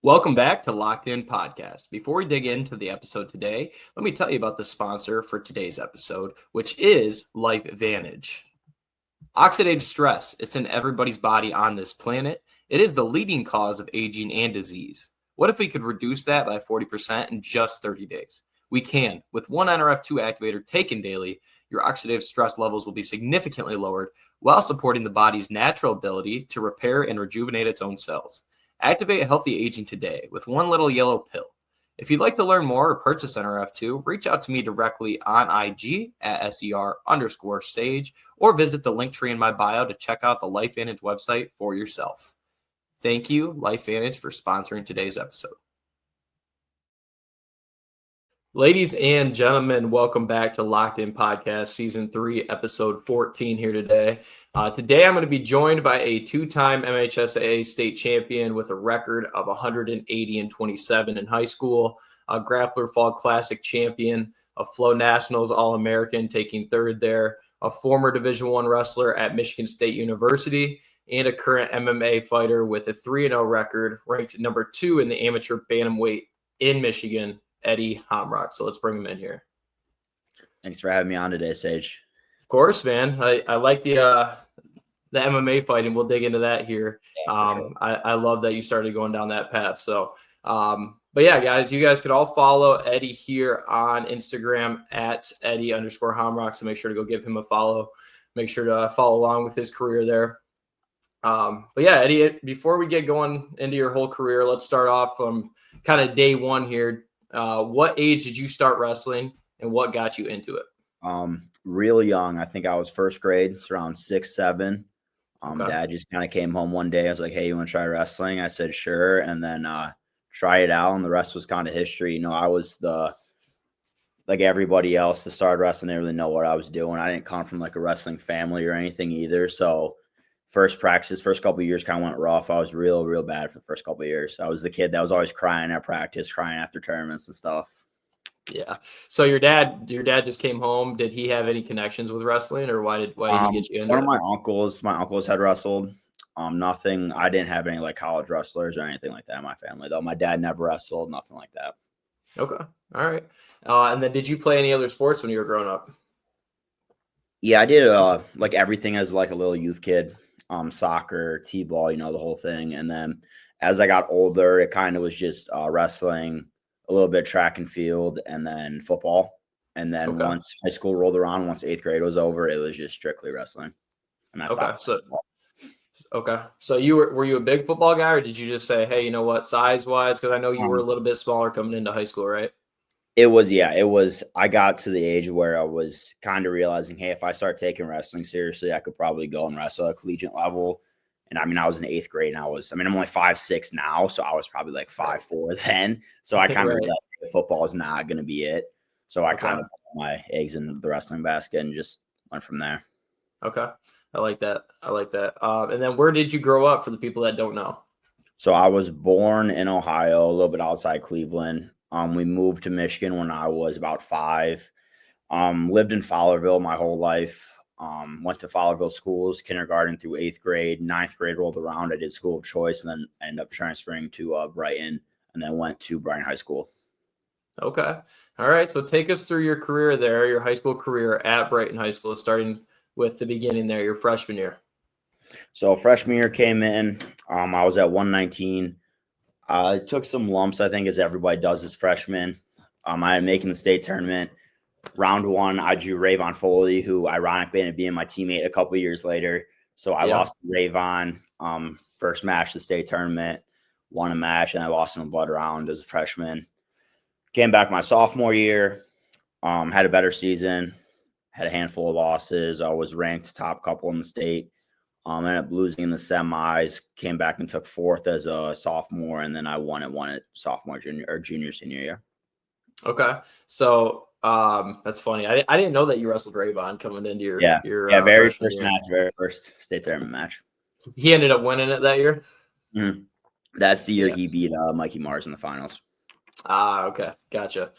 Welcome back to Locked In Podcast. Before we dig into the episode today, let me tell you about the sponsor for today's episode, which is Life Advantage. Oxidative stress, it's in everybody's body on this planet. It is the leading cause of aging and disease. What if we could reduce that by 40% in just 30 days? We can. With one NRF2 activator taken daily, your oxidative stress levels will be significantly lowered while supporting the body's natural ability to repair and rejuvenate its own cells. Activate healthy aging today with one little yellow pill. If you'd like to learn more or purchase NRF2, reach out to me directly on IG at SER_Sage or visit the link tree in my bio to check out the LifeVantage website for yourself. Thank you, LifeVantage, for sponsoring today's episode. Ladies and gentlemen, welcome back to Locked In Podcast, Season 3, Episode 14 here today. Today, I'm going to be joined by a two-time MHSAA state champion with a record of 180-27 in high school, a Grappler Fall Classic champion, a Flow Nationals All-American taking third there, a former Division I wrestler at Michigan State University, and a current MMA fighter with a 3-0 record, ranked number 2 in the amateur bantamweight in Michigan, Eddie Homrock. So let's bring him in here. Thanks for having me on today, Sage. Of course, man. I like the MMA fighting. We'll dig into that here. Yeah, sure. I love that you started going down that path. So, but yeah, guys, you guys could all follow Eddie here on Instagram at Eddie_Homrock. So make sure to go give him a follow. Make sure to follow along with his career there. But yeah, Eddie, before we get going into your whole career, let's start off from kind of day one here. What age did you start wrestling and what got you into it? Real young. I think I was first grade. It's around 6, 7. Okay. Dad just kind of came home one day. I was like, hey, you want to try wrestling? I said, sure. And then try it out. And the rest was kind of history. You know, I was like everybody else that started wrestling. I didn't really know what I was doing. I didn't come from like a wrestling family or anything either. So first practice, first couple of years kind of went rough. I was real bad for the first couple of years. I was the kid that was always crying at practice, crying after tournaments and stuff. Yeah. So your dad just came home. Did he have any connections with wrestling, or why did he get you into one it? of my uncles had wrestled. Nothing. I didn't have any like college wrestlers or anything like that in my family, though. My dad never wrestled, nothing like that. Okay. All right. And then did you play any other sports when you were growing up? Yeah, I did like everything as like a little youth kid. Soccer, t-ball, you know, the whole thing. And then as I got older, it kind of was just wrestling, a little bit track and field, and then football. And then once high school rolled around, once 8th grade was over, it was just strictly wrestling. And that's So were you a big football guy, or did you just say, hey, you know what, size wise? Because I know you were a little bit smaller coming into high school, right? It was. I got to the age where I was kind of realizing, hey, if I start taking wrestling seriously, I could probably go and wrestle at collegiate level. And I mean, I was in 8th grade, and I'm only 5'6" now, so I was probably like 5'4" then. So I kind of realized football is not going to be it. So I kind of put my eggs in the wrestling basket and just went from there. Okay, I like that. And then where did you grow up? For the people that don't know. So I was born in Ohio, a little bit outside Cleveland. We moved to Michigan when I was about 5. Lived in Fowlerville my whole life. Went to Fowlerville schools, kindergarten through 8th grade. 9th grade rolled around. I did school of choice, and then ended up transferring to Brighton, and then went to Brighton High School. Okay. All right. So take us through your career there, your high school career at Brighton High School, starting with the beginning there, your freshman year. So freshman year came in. I was at 119. I took some lumps, I think, as everybody does as freshmen. I am making the state tournament. Round 1, I drew Rayvon Foley, who ironically ended up being my teammate a couple of years later. So I lost to Rayvon. First match of the state tournament, won a match, and I lost in a blood round as a freshman. Came back my sophomore year, had a better season, had a handful of losses. I was ranked top couple in the state. Ended up losing in the semis, came back and took 4th as a sophomore, and then I won it sophomore, junior, senior year. Okay. So that's funny. I didn't know that you wrestled Rayvon coming into your very first year. Very first state tournament match. He ended up winning it that year? Mm-hmm. That's the year he beat Mikey Mars in the finals. Okay. Gotcha.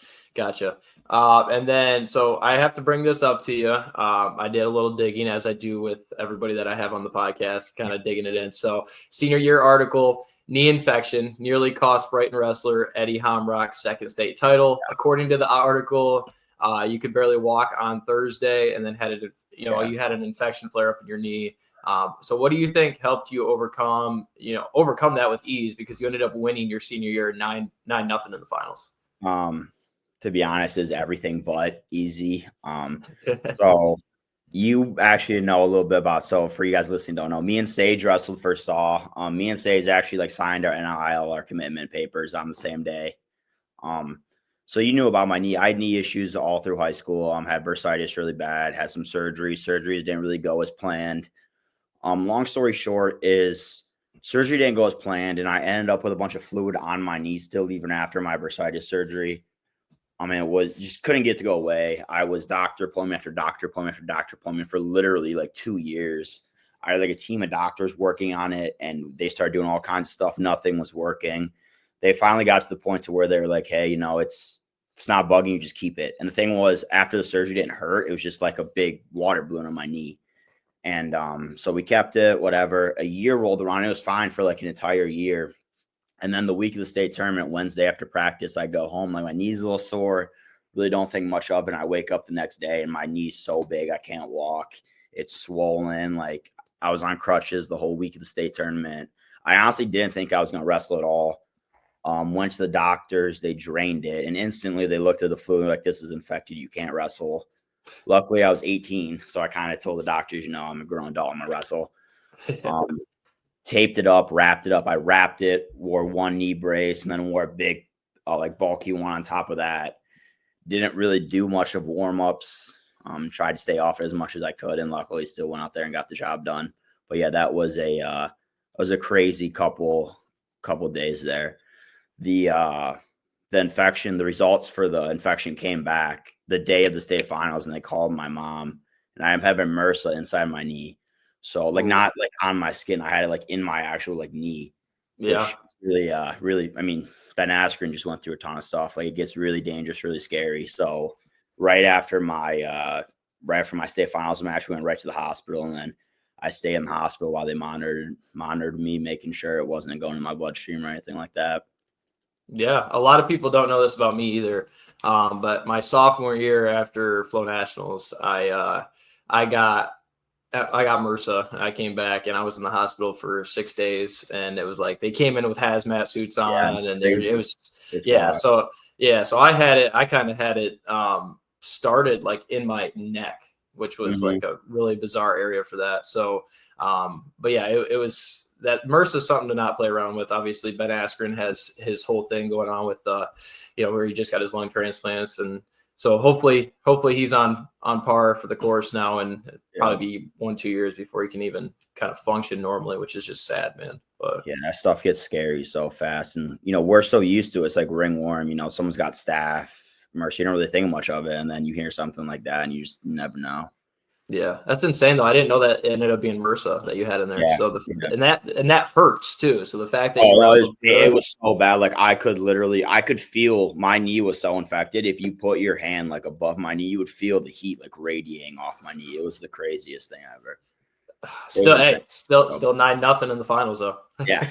And then, so I have to bring this up to you. I did a little digging, as I do with everybody that I have on the podcast, kind of digging it in. So senior year article, knee infection nearly cost Brighton wrestler Eddie Homrock's second state title. According to the article, you could barely walk on Thursday, and then you had an infection flare up in your knee. So what do you think helped you overcome that with ease, because you ended up winning your senior year 9-0 in the finals? To be honest, is everything but easy. So you actually know a little bit about, so for you guys listening don't know, me and Sage wrestled for Saw. Me and Sage actually like signed our NIL, our commitment papers on the same day. So you knew about my knee. I had knee issues all through high school. Had bursitis really bad, had some surgeries. Surgeries didn't really go as planned. Long story short is surgery didn't go as planned, and I ended up with a bunch of fluid on my knee still even after my bursitis surgery. It was just couldn't get to go away. I was doctor appointment after doctor appointment after doctor appointment for literally like 2 years. I had like a team of doctors working on it, and they started doing all kinds of stuff. Nothing was working. They finally got to the point to where they were like, hey, it's not bugging you, just keep it. And the thing was, after the surgery didn't hurt, it was just like a big water balloon on my knee. And so we kept it, whatever. A year rolled around. It was fine for like an entire year. And then the week of the state tournament, Wednesday after practice, I go home. Like my knee's a little sore. Really don't think much of it. And I wake up the next day and my knee's so big I can't walk. It's swollen. Like I was on crutches the whole week of the state tournament. I honestly didn't think I was going to wrestle at all. Went to the doctors. They drained it. And instantly they looked at the fluid like, this is infected. You can't wrestle. Luckily, I was 18. So I kind of told the doctors, I'm a grown adult. I'm going to wrestle. Taped it up, wrapped it up. I wrapped it, wore one knee brace, and then wore a big, bulky one on top of that. Didn't really do much of warm-ups. Tried to stay off it as much as I could, and luckily still went out there and got the job done. But yeah, that was a crazy couple days there. The infection, the results for the infection came back the day of the state finals, and they called my mom, and I'm having MRSA inside my knee. So like not like on my skin, I had it like in my actual like knee. Yeah. Really, Ben Askren just went through a ton of stuff. Like it gets really dangerous, really scary. So right after my state finals match, we went right to the hospital, and then I stayed in the hospital while they monitored me, making sure it wasn't going in my bloodstream or anything like that. Yeah, a lot of people don't know this about me either. But my sophomore year after Flow Nationals, I got MRSA. I came back and I was in the hospital for 6 days, and it was like they came in with hazmat suits on, and it was So I had it. I kind of had it started like in my neck, which was like a really bizarre area for that. So, but yeah, it was that MRSA is something to not play around with. Obviously, Ben Askren has his whole thing going on with where he just got his lung transplants, and so hopefully he's on par for the course now, and probably be 1-2 years before he can even kind of function normally, which is just sad, man. But yeah, that stuff gets scary so fast, and we're so used to it. It's like ringworm. Someone's got staph, MRSA. You don't really think much of it, and then you hear something like that, and you just never know. Yeah, that's insane though. I didn't know that it ended up being MRSA that you had in there. Yeah, so and that hurts too. So the fact that it was so bad, like I could feel my knee was so infected. If you put your hand like above my knee, you would feel the heat like radiating off my knee. It was the craziest thing ever. Still 9-0 in the finals though. Yeah,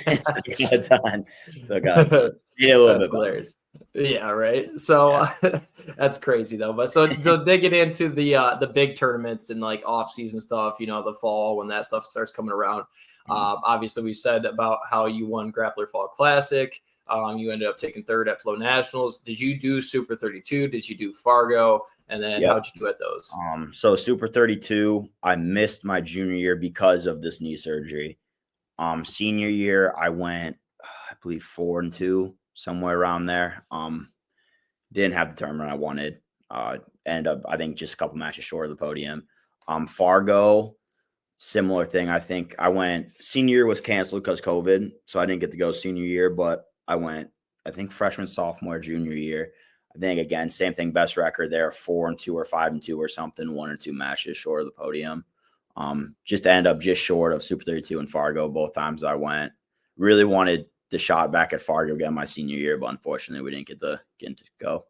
still got it. Yeah, a little that's bit hilarious. Yeah, right. So that's crazy though. But so digging into the big tournaments and like off season stuff, the fall when that stuff starts coming around. Obviously, we said about how you won Grappler Fall Classic. You ended up taking third at Flow Nationals. Did you do Super 32? Did you do Fargo? And then how'd you do at those? So Super 32, I missed my junior year because of this knee surgery. Senior year, I went, I believe 4-2, somewhere around there. Didn't have the tournament I wanted. Ended up, I think, just a couple matches short of the podium. Fargo, similar thing. I think I went, senior year was canceled because COVID, so I didn't get to go senior year, but I went, I think freshman, sophomore, junior year. I think, again, same thing, best record there, 4-2 or 5-2 or something, 1 or 2 matches short of the podium. Just to end up just short of Super 32 and Fargo both times I went. Really wanted the shot back at Fargo again my senior year, but unfortunately we didn't get to go.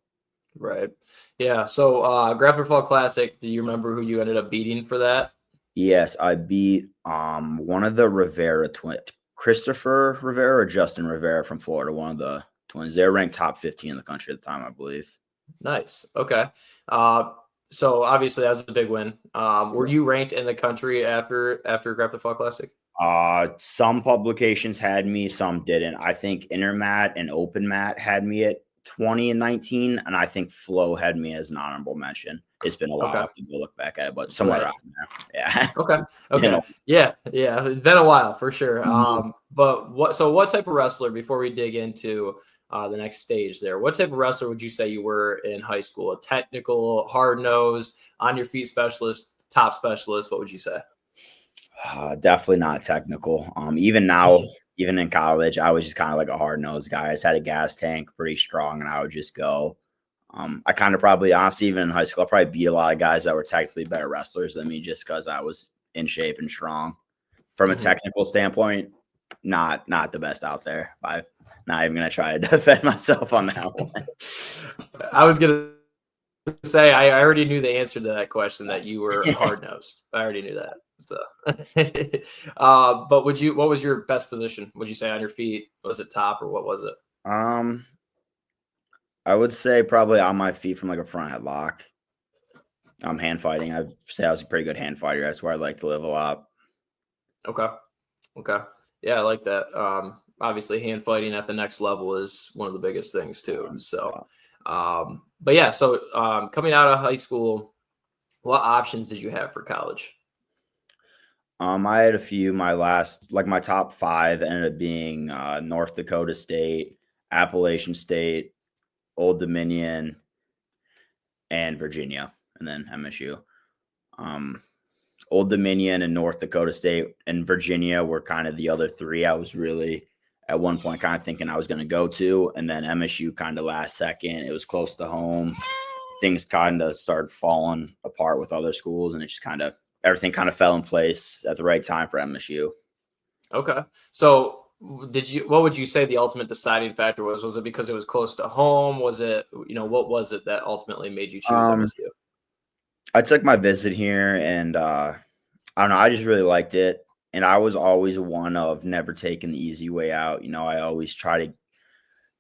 Right. Yeah. So Grappler Fall Classic, do you remember who you ended up beating for that? Yes, I beat one of the Rivera twins. Christopher Rivera or Justin Rivera from Florida, one of the twins. They were ranked top 15 in the country at the time, I believe. Nice. Okay. So obviously that was a big win. Were you ranked in the country after Grab the Fall Classic? Some publications had me, some didn't. I think Intermat and Open Mat had me at 20 and 19, and I think Flow had me as an honorable mention. It's been a while. I have to go look back at it, but somewhere around there. Yeah. Okay. You know. Yeah. It's been a while for sure. But what type of wrestler, before we dig into the next stage there, what type of wrestler would you say you were in high school? A technical, hard nose, on your feet specialist, top specialist? What would you say? Definitely not technical. Even now, even in college, I was just kind of like a hard nosed guy. I just had a gas tank pretty strong, and I would just go. I kind of probably, honestly, even in high school, I probably beat a lot of guys that were technically better wrestlers than me just because I was in shape and strong. From a technical standpoint, not the best out there. I'm not even going to try to defend myself on that one. I was going to say, I already knew the answer to that question, that you were hard-nosed. I already knew that. So, but what was your best position? Would you say on your feet? Was it top or what was it? I would say probably on my feet from like a front headlock. Hand fighting. I'd say I was a pretty good hand fighter. That's where I like to live a lot. Okay. Yeah, I like that. Obviously, hand fighting at the next level is one of the biggest things too. So, but yeah, so coming out of high school, what options did you have for college? I had a few. My top 5 ended up being North Dakota State, Appalachian State, Old Dominion, and Virginia, and then MSU. Old Dominion and North Dakota State and Virginia were kind of the other 3 I was really at one point kind of thinking I was going to go to, and then MSU kind of last second. It was close to home. Things kind of started falling apart with other schools, and it just kind of everything kind of fell in place at the right time for MSU. Okay. So what would you say the ultimate deciding factor was? Was it because it was close to home? Was it, what was it that ultimately made you choose MSU? I took my visit here, and I don't know, I just really liked it. And I was always one of never taking the easy way out. I always try to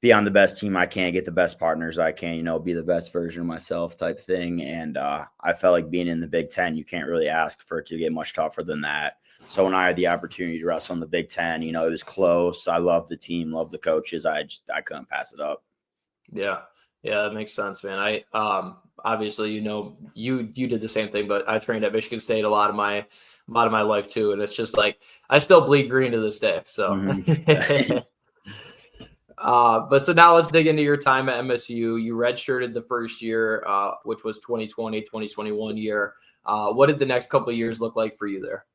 be on the best team I can, get the best partners I can, be the best version of myself type thing. And I felt like being in the Big Ten, you can't really ask for it to get much tougher than that. So when I had the opportunity to wrestle in the Big Ten, it was close. I love the team, love the coaches. I couldn't pass it up. Yeah, that makes sense, man. I obviously, you did the same thing, but I trained at Michigan State a lot of my life too, and it's just like I still bleed green to this day. So. But so now let's dig into your time at MSU. You redshirted the first year, which was 2020, 2021 year. What did the next couple of years look like for you there?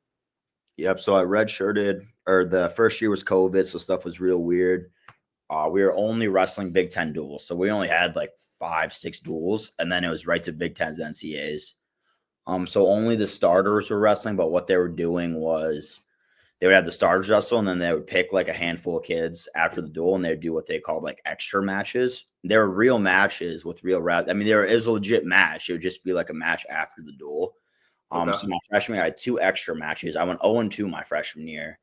Yep. So I redshirted, or the first year was COVID, so stuff was real weird. We were only wrestling Big Ten duels, so we only had like 5-6 duels, and then it was right to Big Ten's NCAAs. So only the starters were wrestling, but what they were doing was they would have the starters wrestle, and then they would pick like a handful of kids after the duel, and they'd do what they called like extra matches. They were real matches with real it was a legit match. It would just be like a match after the duel. So my freshman year, I had 2 extra matches. I went 0-2 my freshman year.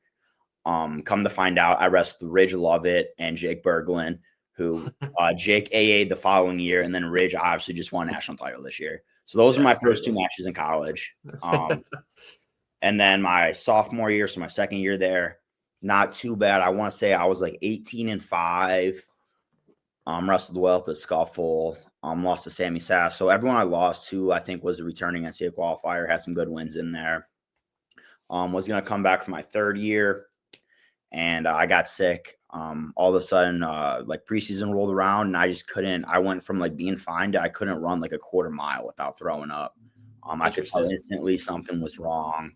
Come to find out, I wrestled Ridge Lovett and Jake Berglund, who Jake AA'd the following year, and then Ridge obviously just won a national title this year. So those are my first 2 matches in college. And then my sophomore year, so my second year there, not too bad. I want to say I was like 18-5. Wrestled well at the Scuffle. Lost to Sammy Sass. So everyone I lost to, I think, was a returning NCAA qualifier. Had some good wins in there. Was going to come back for my third year, and I got sick. All of a sudden, like preseason rolled around, and I just couldn't. I went from like being fine to I couldn't run like a quarter mile without throwing up. I could tell instantly something was wrong.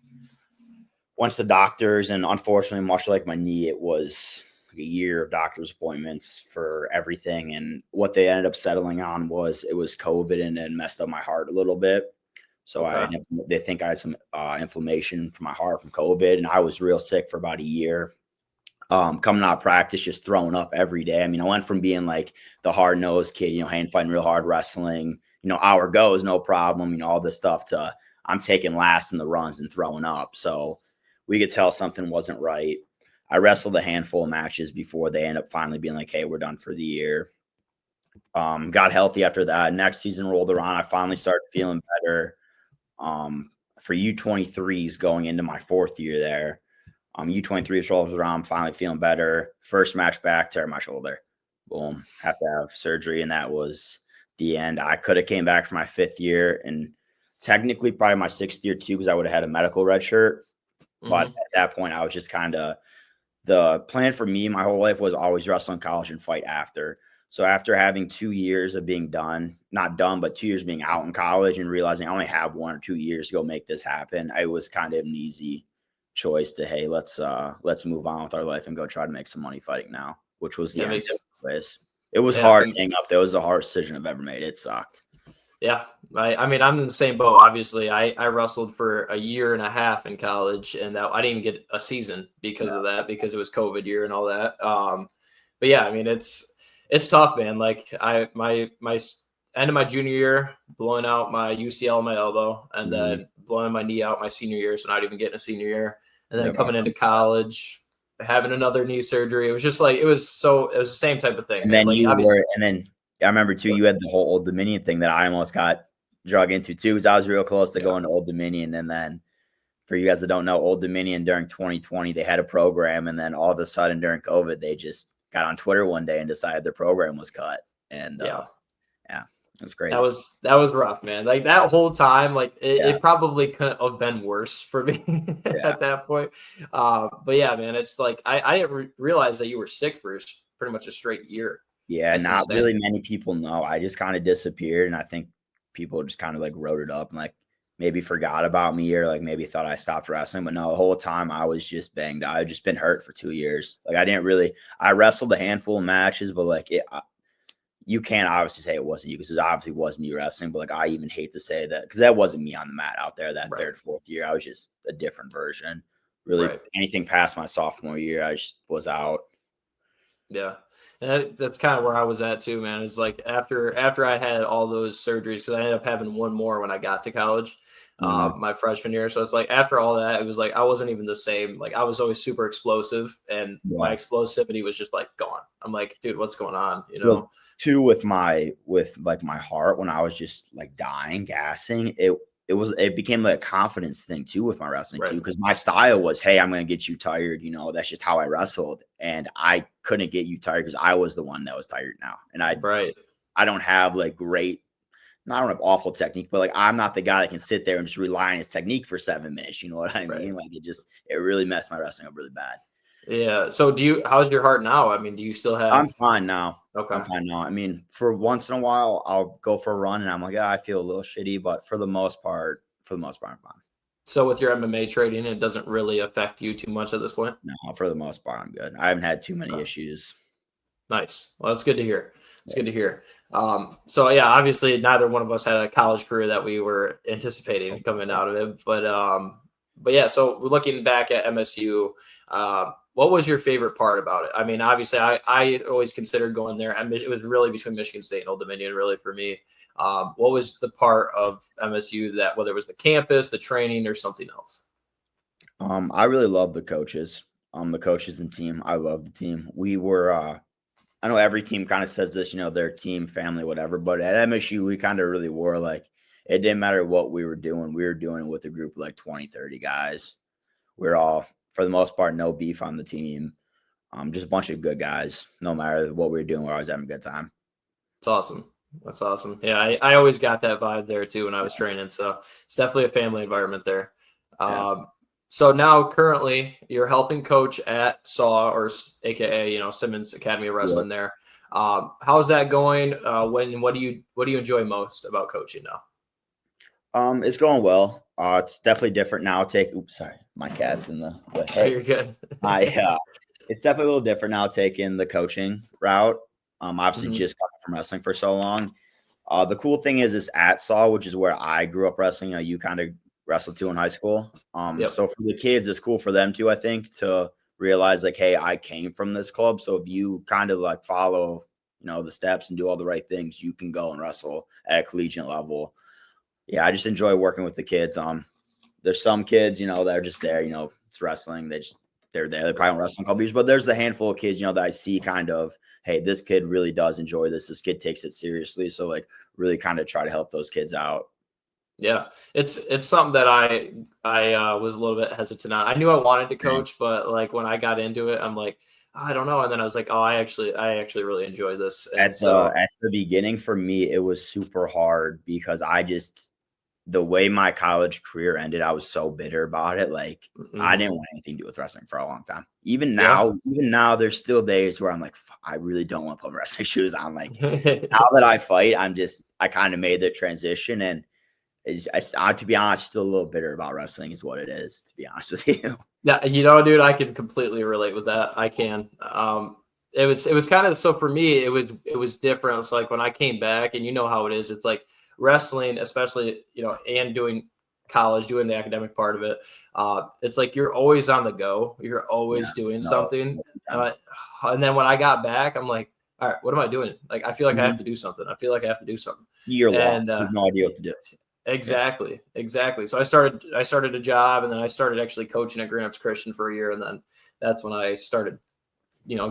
Went to the doctors, and unfortunately, much like my knee, it was like a year of doctor's appointments for everything. And what they ended up settling on was it was COVID, and it messed up my heart a little bit. So they think I had some inflammation from my heart from COVID, and I was real sick for about a year. Coming out of practice, just throwing up every day. I went from being like the hard-nosed kid, hand fighting real hard, wrestling, hour goes, no problem, all this stuff, to I'm taking last in the runs and throwing up. So we could tell something wasn't right. I wrestled a handful of matches before they end up finally being like, hey, we're done for the year. Got healthy after that. Next season rolled around. I finally started feeling better. For U23s going into my 4th year there. U23s rolls around, finally feeling better. First match back, tear my shoulder. Boom. Have to have surgery. And that was the end. I could have came back for my 5th year and technically probably my 6th year too, because I would have had a medical red shirt. But at that point, I was just kind of the plan for me my whole life was always wrestle in college and fight after. So after having 2 years of being not done, but 2 years being out in college and realizing I only have 1 or 2 years to go make this happen, it was kind of an easy choice to, hey, let's move on with our life and go try to make some money fighting now, which was the end of the place. It was hard hanging up. That was the hardest decision I've ever made. It sucked. Yeah. I mean, I'm in the same boat. Obviously, I wrestled for a year and a half in college, and I didn't even get a season because of that, because it was COVID year and all that. But yeah, I mean, it's tough, man. Like my end of my junior year, blowing out my UCL in my elbow, and then blowing my knee out my senior year, so not even getting a senior year, and then coming into college, having another knee surgery. It was just like it was the same type of thing. And then I remember too, you had the whole Old Dominion thing that I almost got drug into too, because I was real close to going to Old Dominion. And then for you guys that don't know, Old Dominion during 2020, they had a program, and then all of a sudden during COVID, they just got on Twitter one day and decided their program was cut. And it was crazy. That was rough, man. Like that whole time, like it probably couldn't have been worse for me at that point. But yeah, man, it's like I didn't realize that you were sick for pretty much a straight year. Yeah, that's not insane. Really many people know. I just kind of disappeared, and I think people just kind of like wrote it up and like maybe forgot about me, or like maybe thought I stopped wrestling. But no, the whole time I was just banged. I had just been hurt for 2 years. Like I wrestled a handful of matches, but like you can't obviously say it wasn't you, because it obviously was me wrestling. But like I even hate to say that, because that wasn't me on the mat out there that 3rd, 4th year. I was just a different version. Really, anything past my sophomore year, I just was out. Yeah. And that's kind of where I was at too, man. It's like after I had all those surgeries, because I ended up having one more when I got to college, my freshman year. So it's like after all that, it was like I wasn't even the same. Like I was always super explosive, and my explosivity was just like gone. I'm like, dude, what's going on? You know. Well, too, with my heart, when I was just like dying, gassing, it became like a confidence thing too with my wrestling too, because my style was, hey, I'm going to get you tired. You know, that's just how I wrestled. And I couldn't get you tired because I was the one that was tired now. And I don't have like I don't have awful technique, but like, I'm not the guy that can sit there and just rely on his technique for 7 minutes. You know what I mean? Like it really messed my wrestling up really bad. Yeah. So how's your heart now? I mean, do you still have? I'm fine now. Okay. I'm fine now. I mean, for once in a while, I'll go for a run and I'm like, I feel a little shitty, but for the most part, I'm fine. So with your MMA training, it doesn't really affect you too much at this point? No, for the most part, I'm good. I haven't had too many issues. Nice. Well, that's good to hear. It's good to hear. So yeah, obviously neither one of us had a college career that we were anticipating coming out of it, but yeah, so looking back at MSU, what was your favorite part about it? I mean, obviously I always considered going there. It was really between Michigan State and Old Dominion, really, for me. What was the part of MSU that, whether it was the campus, the training, or something else? I really love the coaches. The coaches and team. I love the team. We were I know every team kind of says this, you know, their team, family, whatever. But at MSU, we kind of really were like, it didn't matter what we were doing. We were doing it with a group of like 20, 30 guys. We're all, for the most part, no beef on the team. Just a bunch of good guys. No matter what we were doing, we're always having a good time. It's awesome. That's awesome. Yeah, I always got that vibe there too when I was training. So it's definitely a family environment there. So now currently you're helping coach at SAW, or AKA, you know, Simmons Academy of Wrestling there. How's that going? What do you enjoy most about coaching now? It's going well. It's definitely different now. Sorry, my cat's in the way. Hey, you're good. It's definitely a little different now taking the coaching route. Obviously just coming from wrestling for so long. The cool thing is at SAW, which is where I grew up wrestling. You know, you kind of wrestled too in high school. So for the kids, it's cool for them too, I think, to realize like, hey, I came from this club. So if you kind of like follow, you know, the steps and do all the right things, you can go and wrestle at a collegiate level. Yeah, I just enjoy working with the kids. There's some kids, you know, that are just there, you know, it's wrestling. They just they're there. They probably don't wrestle in a couple years, but there's the handful of kids, that I see kind of, hey, this kid really does enjoy this. This kid takes it seriously. So like really kind of try to help those kids out. Yeah, it's something that I was a little bit hesitant on. I knew I wanted to coach, but like when I got into it, I'm like, oh, I don't know. And then I was like, oh, I actually really enjoy this. And At the beginning for me, it was super hard because the way my college career ended, I was so bitter about it. Like I didn't want anything to do with wrestling for a long time. Even now, there's still days where I'm like, I really don't want to put wrestling shoes on. Like now that I fight, I kind of made the transition, and to be honest, still a little bitter about wrestling is what it is, to be honest with you. Yeah, dude, I can completely relate with that. I can. It was kind of, so for me, it was different. It's like when I came back, and you know how it is. It's like wrestling, especially, and doing college, doing the academic part of it. It's like you're always on the go. You're always doing something. And then when I got back, I'm like, all right, what am I doing? Like, I feel like I have to do something. I feel like I have to do something. You're lost. You have no idea what to do. Exactly. So I started a job, and then I started actually coaching at Grants Christian for a year, and then that's when I started,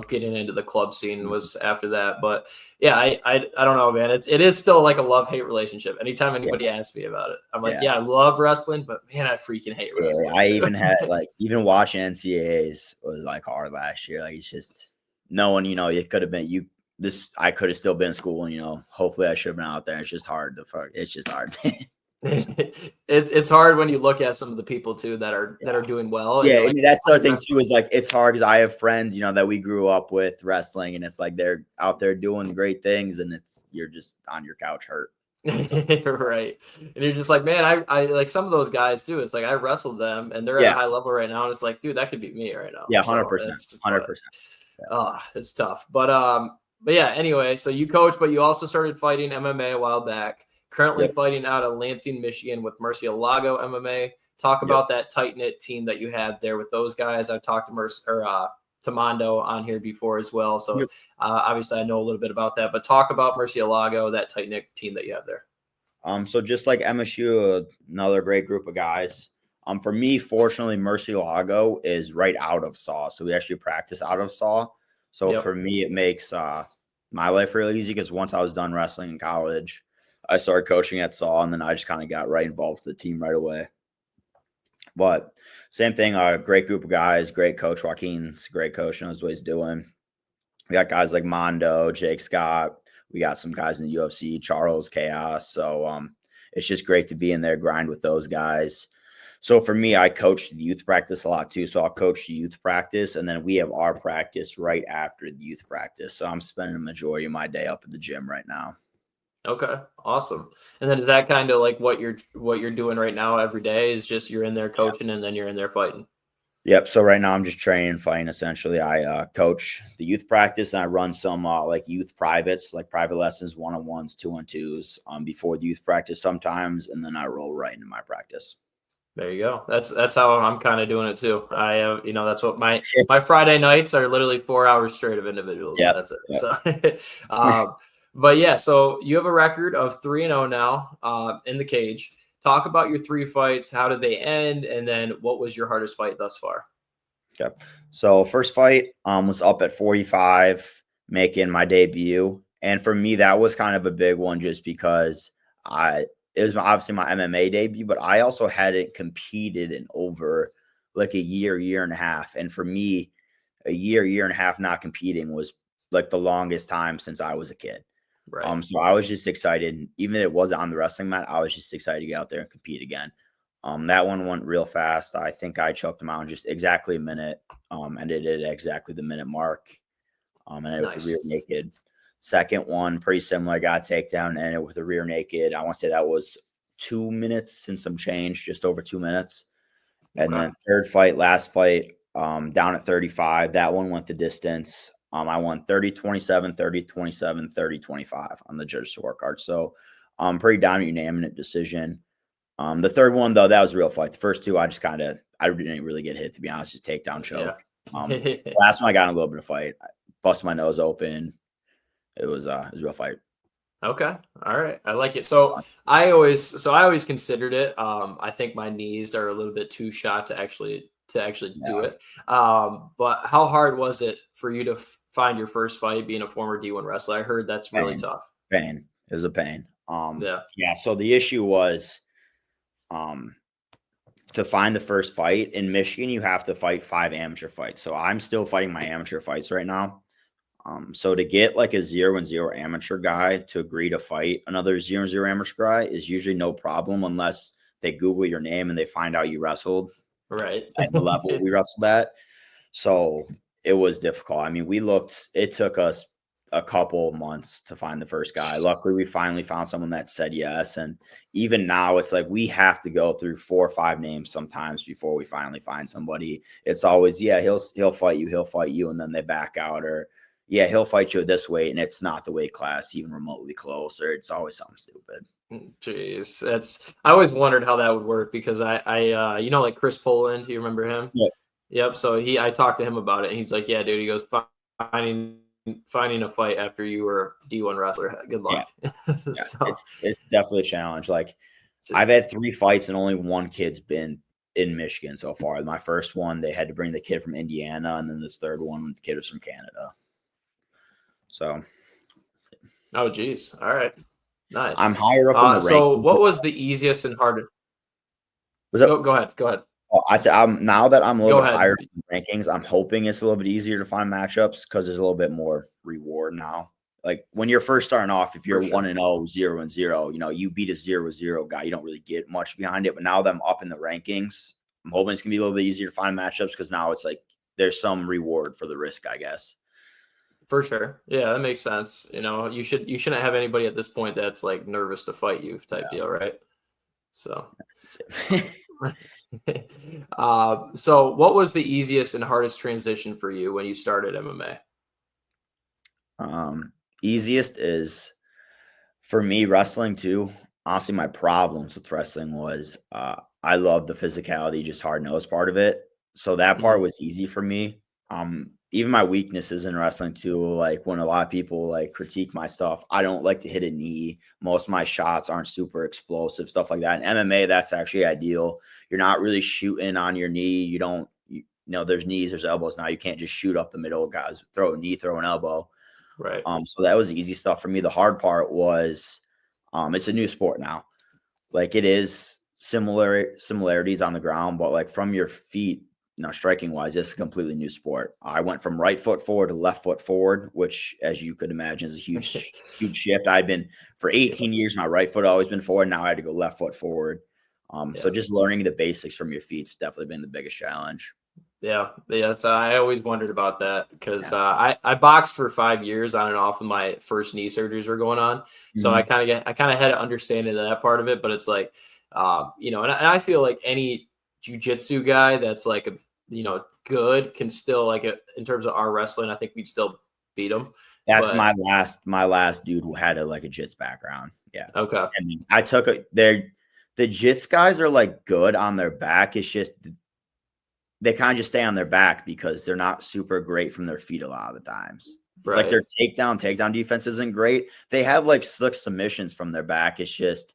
getting into the club scene was after that. But yeah, I don't know, man. It is still like a love-hate relationship. Anytime anybody asks me about it, I'm like, yeah, I love wrestling, but man, I freaking hate wrestling. I even had even watching NCAAs was like hard last year. Like it's just knowing, it could have been I could have still been in school, and hopefully I should have been out there. It's just hard it's just hard. It's hard when you look at some of the people too that are doing well. Yeah, like, that's the other thing too, is like it's hard because I have friends, that we grew up with wrestling, and it's like they're out there doing great things, and you're just on your couch hurt. Right. And you're just like, man, I like some of those guys too. It's like I wrestled them, and they're at a high level right now, and it's like, dude, that could be me right now. Yeah, 100%, 100%. Oh, it's tough, but yeah. Anyway, so you coach, but you also started fighting MMA a while back. Currently fighting out of Lansing, Michigan with Murcielago MMA. Talk about that tight-knit team that you have there with those guys. I've talked to Mondo on here before as well. So obviously I know a little bit about that, but talk about Murcielago, that tight-knit team that you have there. So just like MSU, another great group of guys. For me, fortunately, Murcielago is right out of SAW. So we actually practice out of SAW. So for me, it makes my life really easy because once I was done wrestling in college, I started coaching at SAW, and then I just kind of got right involved with the team right away. But same thing, a great group of guys, great coach. Joaquin's a great coach, knows what he's doing. We got guys like Mondo, Jake Scott. We got some guys in the UFC, Charles, Chaos. So it's just great to be in there, grind with those guys. So for me, I coach the youth practice a lot too. So I'll coach the youth practice, and then we have our practice right after the youth practice. So I'm spending the majority of my day up at the gym right now. Okay, awesome. And then is that kind of like what you're doing right now every day is just you're in there coaching and then you're in there fighting? Yep. So right now I'm just training and fighting. Essentially, I coach the youth practice, and I run some like youth privates, like private lessons, 1-on-1s, 2-on-2s before the youth practice sometimes, and then I roll right into my practice. There you go. That's how I'm kind of doing it too. I have, that's what my Friday nights are, literally 4 hours straight of individuals. Yeah, that's it. So, but yeah, so you have a record of 3-0 now in the cage. Talk about your 3 fights. How did they end? And then what was your hardest fight thus far? Okay. So first fight was up at 45, making my debut. And for me, that was kind of a big one just because it was obviously my MMA debut, but I also hadn't competed in over like a year and a half. And for me, a year and a half not competing was like the longest time since I was a kid. Right. So I was just excited. Even if it wasn't on the wrestling mat, I was just excited to get out there and compete again. That one went real fast. I think I choked him out in just exactly a minute. Ended it at exactly the minute mark. And it was a rear naked. Second one, pretty similar. Got a takedown and it with a rear naked. I want to say that was 2 minutes and some change, just over 2 minutes. And then third fight, last fight, down at 35. That one went the distance. I won 30-27, 30-27, 30-25 on the judges' scorecard. So pretty dominant unanimous decision. The third one, though, that was a real fight. The first two, I didn't really get hit, to be honest, just takedown choke. Last one, I got in a little bit of fight. I busted my nose open. It was a real fight. Okay. All right. I like it. So I always considered it. I think my knees are a little bit too shot to actually to actually do Yeah. it. But how hard was it for you to find your first fight being a former D1 wrestler? I heard that's really Pain. tough. Pain. It was a pain. Yeah. Yeah. So the issue was um to find the first fight in Michigan, you have to fight 5 amateur fights. So I'm still fighting my amateur fights right now. So to get like a 0-0 amateur guy to agree to fight another 0-0 amateur guy is usually no problem unless they Google your name and they find out you wrestled Right. at the level we wrestled at. So it was difficult. I mean, it took us a couple months to find the first guy. Luckily, we finally found someone that said yes. And even now, it's like we have to go through 4 or 5 names sometimes before we finally find somebody. It's always, yeah, he'll fight you, and then they back out, or yeah, he'll fight you at this weight, and it's not the weight class even remotely close, or it's always something stupid. Jeez, I always wondered how that would work because I like Chris Poland, you remember him? Yeah. Yep. So I talked to him about it, and he's like, "Yeah, dude." He goes, "Finding a fight after you were D1 wrestler, good luck." Yeah. So, It's definitely a challenge. Like just, I've had 3 fights and only one kid's been in Michigan so far. My first one, they had to bring the kid from Indiana, and then this third one, the kid was from Canada. So, oh, geez. All right, nice. I'm higher up in the So, rankings. what was the easiest and hardest? Was that, Go ahead. Go ahead. I said now that I'm a little Go bit ahead. higher in the rankings, I'm hoping it's a little bit easier to find matchups because there's a little bit more reward now. Like when you're first starting off, if you're For sure. 1-0, 0-0, you beat a 0-0 guy, you don't really get much behind it. But now that I'm up in the rankings, I'm hoping it's gonna be a little bit easier to find matchups because now it's like there's some reward for the risk, I guess. For sure. Yeah, that makes sense. You shouldn't have anybody at this point that's like nervous to fight you type deal, right? So, so what was the easiest and hardest transition for you when you started MMA? Easiest is for me wrestling too. Honestly, my problems with wrestling was I love the physicality, just hard nose part of it. So that part was easy for me. Even my weaknesses in wrestling too, like when a lot of people like critique my stuff, I don't like to hit a knee. Most of my shots aren't super explosive, stuff like that. In MMA, that's actually ideal. You're not really shooting on your knee. There's knees, there's elbows. Now you can't just shoot up the middle, guys. Throw a knee, throw an elbow. Right. So that was easy stuff for me. The hard part was it's a new sport now. Like it is similarities on the ground, but like from your feet, striking wise, it's a completely new sport. I went from right foot forward to left foot forward, which, as you could imagine, is a huge, huge shift. I've been for 18 years, my right foot always been forward. Now I had to go left foot forward. So just learning the basics from your feet's definitely been the biggest challenge. Yeah. I always wondered about that because I boxed for 5 years on and off when my first knee surgeries were going on. So I kind of had an understanding of that part of it, but it's like, and I feel like any jiu-jitsu guy that's like good can still like in terms of our wrestling, I think we'd still beat them. That's my last dude who had a jits background. Yeah. Okay. I mean, I took the jits guys are like good on their back. It's just they kind of just stay on their back because they're not super great from their feet a lot of the times. Right. Like their takedown defense isn't great. They have like slick submissions from their back. It's just,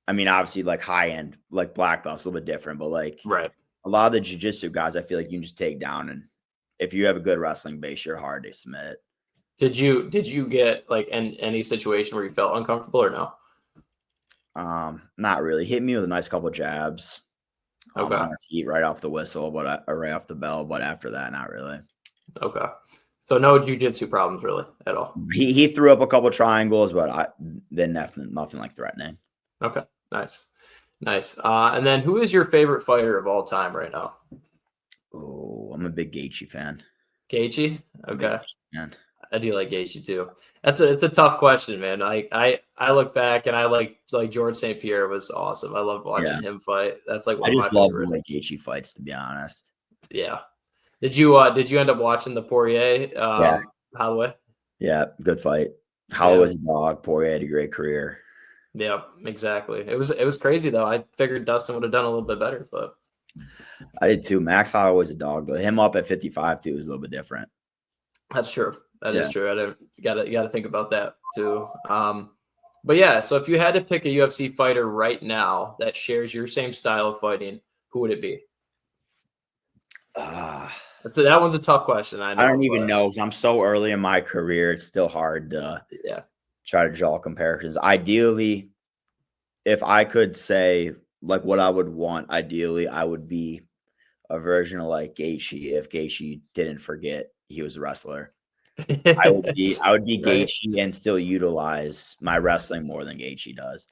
I mean, obviously like high end, like black belts, a little bit different, but like right. A lot of the jiu-jitsu guys, I feel like you can just take down, and if you have a good wrestling base, you're hard to submit. Did you get like any situation where you felt uncomfortable or no? Not really. Hit me with a nice couple jabs on our feet right off the whistle, or right off the bell. But after that, not really. Okay. So no jiu-jitsu problems really at all. He threw up a couple triangles, but then nothing like threatening. Okay. Nice. And then who is your favorite fighter of all time right now? Oh, I'm a big Gaethje fan. Gaethje? Okay. Man. I do like Gaethje too. It's a tough question, man. I look back and I like George St. Pierre was awesome. I love watching him fight. That's like one of my favorites. I just love the way Gaethje fights, to be honest. Yeah. Did you end up watching the Poirier Holloway? Yeah, good fight. Holloway's a dog. Poirier had a great career. Yeah, exactly. It was crazy though. I figured Dustin would have done a little bit better, but I did too. Max Holloway's a dog though. Him up at 55 too is a little bit different. That's true. That is true. I didn't gotta think about that too. But yeah, so if you had to pick a UFC fighter right now that shares your same style of fighting, who would it be? That one's a tough question. I know. I don't even know, 'cause I'm so early in my career. It's still hard to try to draw comparisons. Ideally, if I could say like what I would want, ideally, I would be a version of like Gaethje if Gaethje didn't forget he was a wrestler. I would be Right. Gaethje and still utilize my wrestling more than Gaethje does.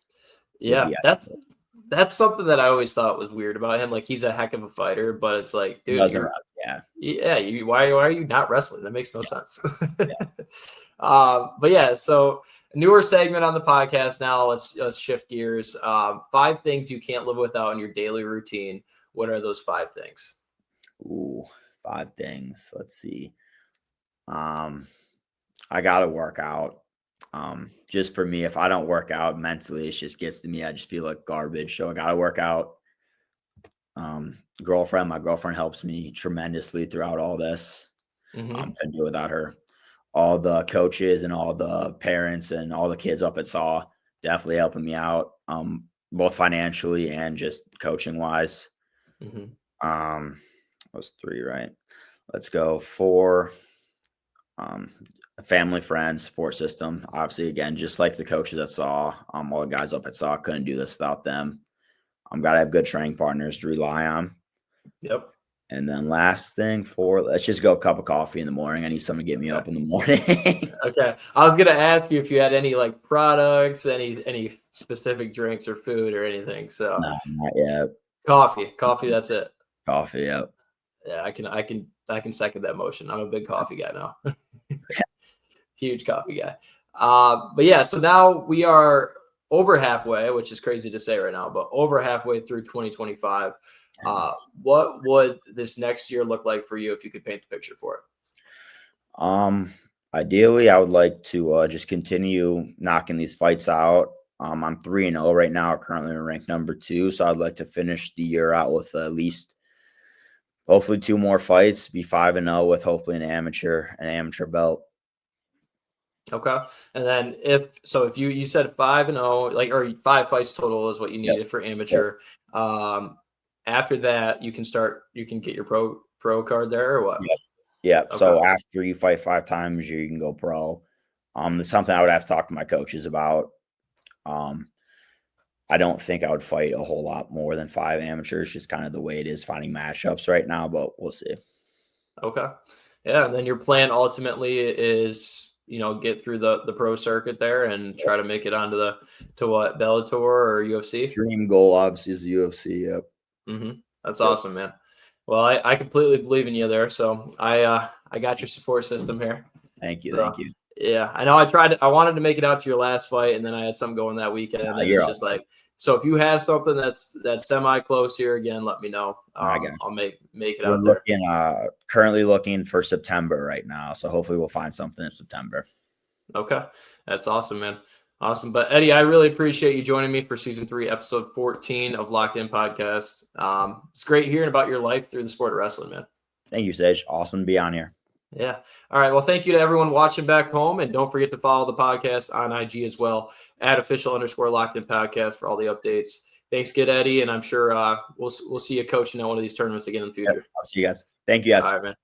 Yeah, that's something that I always thought was weird about him. Like, he's a heck of a fighter, but it's like, dude, Doesn't wrestle, why are you not wrestling? That makes no sense. yeah. But yeah, so a newer segment on the podcast now. Let's shift gears. 5 things you can't live without in your daily routine. What are those 5 things? Ooh, 5 things. Let's see. I gotta work out. Just for me, if I don't work out mentally, it just gets to me. I just feel like garbage. So I gotta work out. My girlfriend helps me tremendously throughout all this. Couldn't do it without her. All the coaches and all the parents and all the kids up at SAW definitely helping me out, both financially and just coaching wise. That was 3, right? Let's go 4. Family, friends, support system. Obviously, again, just like the coaches at SAW, all the guys up at SAW, couldn't do this without them. Gotta have good training partners to rely on. Yep. And then last thing 4, let's just go a cup of coffee in the morning. I need someone to get me up in the morning. Okay. I was gonna ask you if you had any like products, any specific drinks or food or anything. So No, not yet. Coffee. That's it. Coffee, yep. Yeah, I can second that motion. I'm a big coffee guy now. Huge coffee guy. But yeah, so now we are over halfway, which is crazy to say right now, but over halfway through 2025. What would this next year look like for you if you could paint the picture for it? Ideally, I would like to just continue knocking these fights out. I'm 3-0 right now, currently ranked number 2. So I'd like to finish the year out with at least hopefully 2 more fights, be 5-0 with hopefully an amateur belt. Okay. And then if you said 5-0, like, or 5 fights total is what you needed for amateur. Yep. After that, you can get your pro card there or what? Yeah. Okay. So after you fight 5 times, you can go pro. There's something I would have to talk to my coaches about. I don't think I would fight a whole lot more than 5 amateurs, just kind of the way it is finding matchups right now, but we'll see. Okay. Yeah. And then your plan ultimately is, get through the pro circuit there and try to make it onto what, Bellator or UFC? Dream goal obviously is the UFC. Yep. That's awesome, man. Well, I completely believe in you there. So I got your support system here. Thank you. Thank you. Yeah, I know. I wanted to make it out to your last fight, and then I had something going that weekend. And it's just like, so if you have something that's semi close here again, let me know. I'll make it out there. Currently looking for September right now, so hopefully we'll find something in September. Okay, that's awesome, man. Awesome. But Eddie, I really appreciate you joining me for season 3, episode 14 of Locked In Podcast. It's great hearing about your life through the sport of wrestling, man. Thank you, Sage. Awesome to be on here. Yeah. All right. Well, thank you to everyone watching back home. And don't forget to follow the podcast on IG as well, @official_Locked In Podcast for all the updates. Thanks, good Eddie. And I'm sure we'll see you coaching at one of these tournaments again in the future. Yep. I'll see you guys. Thank you, guys. All right, man.